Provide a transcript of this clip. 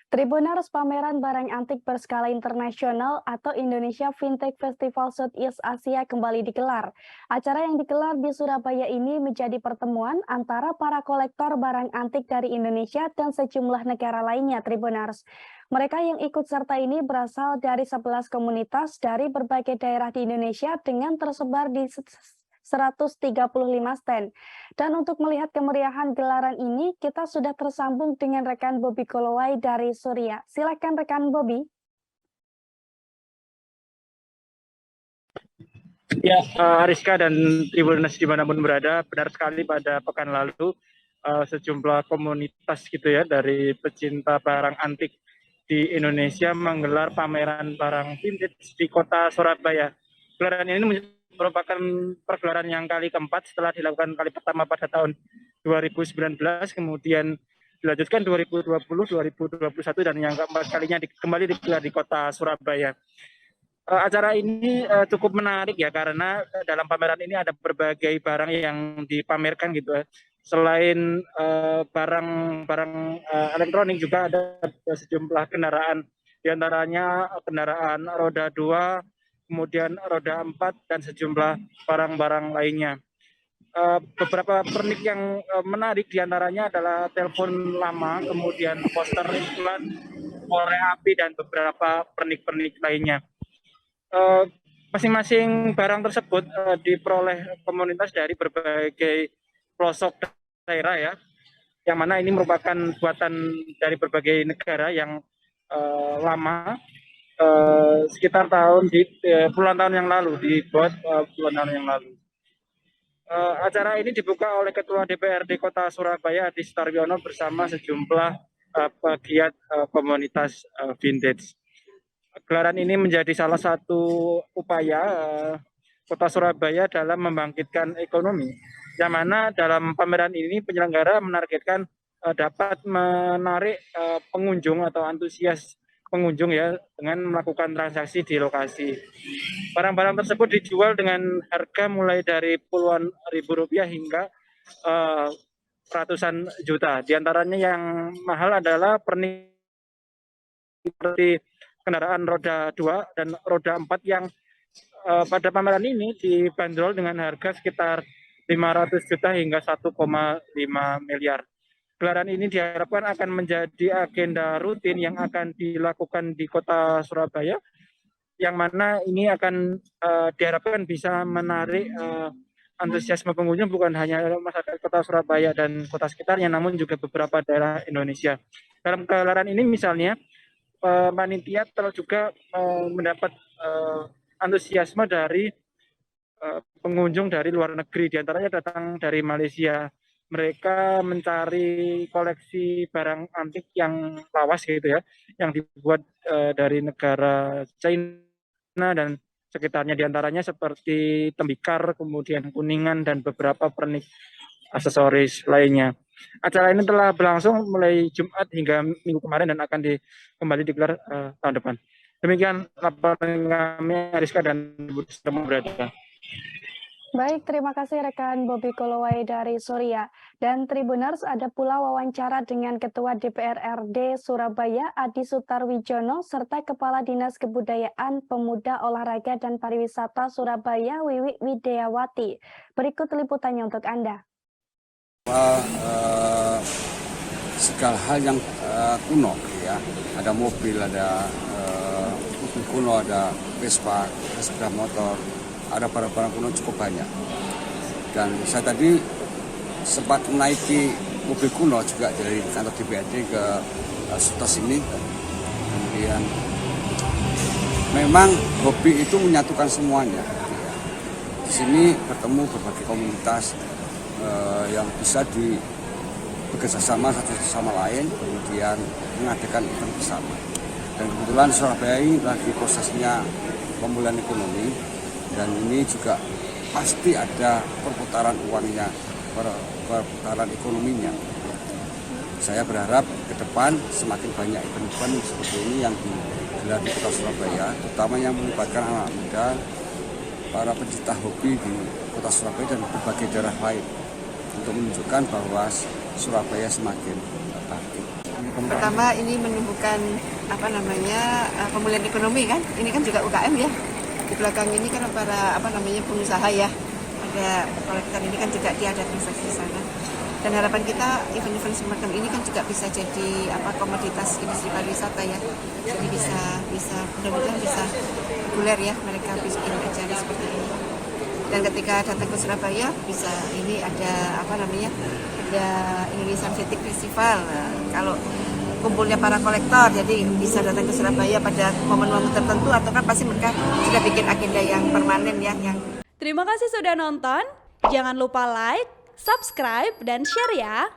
Tribuners pameran barang antik berskala internasional atau Indonesia Fintech Festival Southeast Asia kembali digelar. Acara yang digelar di Surabaya ini menjadi pertemuan antara para kolektor barang antik dari Indonesia dan sejumlah negara lainnya, Tribuners. Mereka yang ikut serta ini berasal dari 11 komunitas dari berbagai daerah di Indonesia dengan tersebar di 135 stand. Dan untuk melihat kemeriahan gelaran ini, kita sudah tersambung dengan rekan Bobby Kolowai dari Surya. Silakan rekan Bobby. Ya, Ariska dan Tribuners dimanapun berada, benar sekali pada pekan lalu sejumlah komunitas gitu ya dari pecinta barang antik di Indonesia menggelar pameran barang vintage di kota Surabaya. Gelaran ini merupakan pergelaran yang kali keempat setelah dilakukan kali pertama pada tahun 2019, kemudian dilanjutkan 2020, 2021, dan yang keempat kalinya kembali digelar di kota Surabaya. Acara ini cukup menarik ya, karena dalam pameran ini ada berbagai barang yang dipamerkan gitu ya. Selain barang-barang elektronik, juga ada sejumlah kendaraan, diantaranya kendaraan roda 2, kemudian roda 4, dan sejumlah barang-barang lainnya. Beberapa pernik yang menarik diantaranya adalah telepon lama, kemudian poster iklan, korek api, dan beberapa pernik-pernik lainnya. Masing-masing barang tersebut diperoleh komunitas dari berbagai pelosok daerah ya, yang mana ini merupakan buatan dari berbagai negara yang lama, sekitar puluhan tahun yang lalu, dibuat puluhan tahun yang lalu. Acara ini dibuka oleh Ketua DPRD Kota Surabaya, Adi Sutaryono, bersama sejumlah pegiat komunitas vintage. Gelaran ini menjadi salah satu upaya Kota Surabaya dalam membangkitkan ekonomi, yang mana dalam pameran ini penyelenggara menargetkan dapat menarik pengunjung atau antusias pengunjung ya, dengan melakukan transaksi di lokasi. Barang-barang tersebut dijual dengan harga mulai dari puluhan ribu rupiah hingga ratusan juta. Di antaranya yang mahal adalah pernik seperti kendaraan roda 2 dan roda 4 yang pada pameran ini dibanderol dengan harga sekitar 500 juta hingga 1,5 miliar. Gelaran ini diharapkan akan menjadi agenda rutin yang akan dilakukan di kota Surabaya, yang mana ini akan diharapkan bisa menarik antusiasme pengunjung bukan hanya masyarakat kota Surabaya dan kota sekitarnya, namun juga beberapa daerah Indonesia. Dalam gelaran ini misalnya, panitia telah juga mendapat antusiasme dari pengunjung dari luar negeri, diantaranya datang dari Malaysia. Mereka mencari koleksi barang antik yang lawas gitu ya, yang dibuat dari negara China dan sekitarnya, diantaranya seperti tembikar, kemudian kuningan, dan beberapa pernik aksesoris lainnya. Acara ini telah berlangsung mulai Jumat hingga Minggu kemarin dan akan kembali digelar tahun depan. Demikian laporan kami, Ariska dan Budi semua berada. Baik, terima kasih rekan Bobby Kolowai dari Surya. Dan Tribuners, ada pula wawancara dengan Ketua DPR RD Surabaya Adi Sutarwijono serta Kepala Dinas Kebudayaan, Pemuda, Olahraga, dan Pariwisata Surabaya Wiwi Widiawati. Berikut liputannya untuk Anda. Segala hal yang kuno ya, ada mobil, ada mobil kuno, ada Vespa, sepeda motor, ada barang-barang kuno cukup banyak. Dan saya tadi sempat menaiki mobil kuno juga dari kantor DPRD ke Sutas ini. Kemudian memang hobi itu menyatukan semuanya. Di sini bertemu berbagai komunitas yang bisa bekerjasama satu sama lain, kemudian mengadakan event bersama. Dan kebetulan Surabaya ini lagi prosesnya pemulihan ekonomi, dan ini juga pasti ada perputaran uangnya, perputaran ekonominya. Saya berharap ke depan semakin banyak event-event seperti ini yang digelar di Kota Surabaya, terutama yang melibatkan anak muda, para pencinta hobi di Kota Surabaya dan berbagai daerah lain, untuk menunjukkan bahwa Surabaya semakin bangkit. Pertama ini menumbuhkan pemulihan ekonomi kan. Ini kan juga UKM ya. Di belakang ini kan para pengusaha ya. Ada kolektor ini kan juga dia ada transaksi di sana. Dan harapan kita event-event semacam ini kan juga bisa jadi komoditas industri pariwisata ya. Jadi bisa mudah-mudahan bisa populer ya, mereka bikin acara seperti ini. Dan ketika datang ke Surabaya bisa ini ada ada Indonesian Vintage Festival. Kalau kumpulnya para kolektor, jadi bisa datang ke Surabaya pada momen-momen tertentu atau kan pasti mereka sudah bikin agenda yang permanen ya. Terima kasih sudah nonton. Jangan lupa like, subscribe, dan share ya.